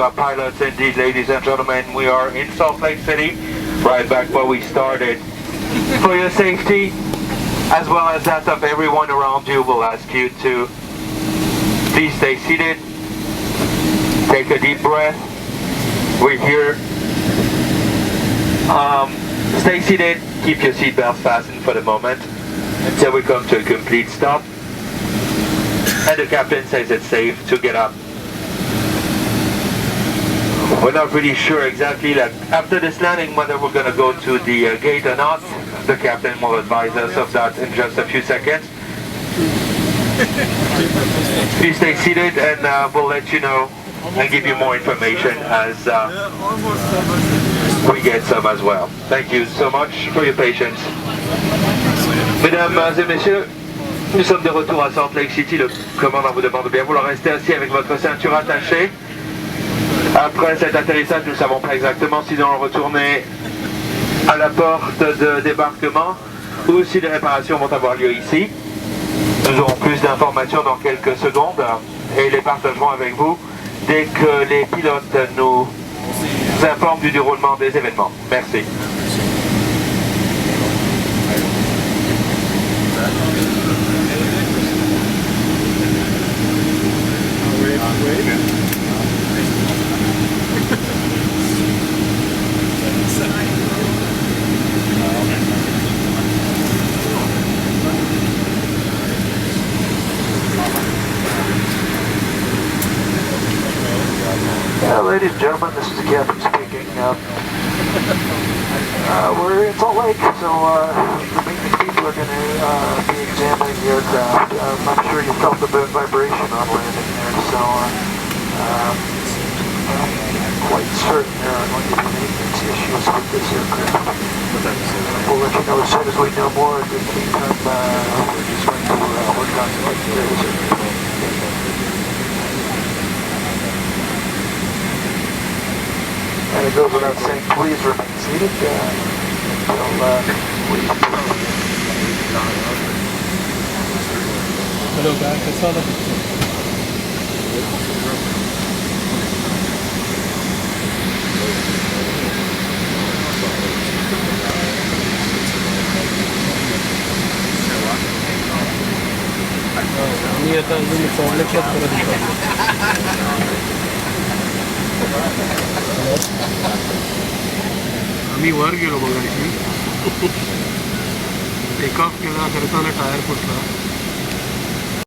our pilots. Indeed, ladies and gentlemen, we are in Salt Lake City, right back where we started. For your safety, as well as that of everyone around you, we'll ask you to please stay seated, take a deep breath. We're here. Stay seated, keep your seatbelts fastened for the moment until we come to a complete stop. And the captain says it's safe to get up. We're not really sure exactly that after this landing whether we're going to go to the gate or not. The captain will advise us of that in just a few seconds. Please stay seated and we'll let you know and give you more information as we get some as well. Thank you so much for your patience. Mesdames et messieurs, nous sommes de retour à Salt Lake City. Le commandant vous demande de bien vouloir rester assis avec votre ceinture attachée. Après cet atterrissage, nous ne savons pas exactement si nous allons retourner à la porte de débarquement ou si les réparations vont avoir lieu ici. Nous aurons plus d'informations dans quelques secondes et les partagerons avec vous dès que les pilotes nous informent du déroulement des événements. Merci. Ladies and gentlemen, this is the captain speaking. We're in Salt Lake, so the maintenance people are going to be examining the aircraft. I'm sure you felt a bit of vibration on landing there, so I'm quite certain there are going to be maintenance issues with this aircraft. We'll let you know as soon as we know more. In the meantime, we're just going to work on taking care of this aircraft. And it goes without saying, please remain seated until we... Hello guys, I saw the picture. मी आता अजून सवलतच करत होतो. आम्ही वर गेलो बघा takeoff केला करताना tyre फुटला.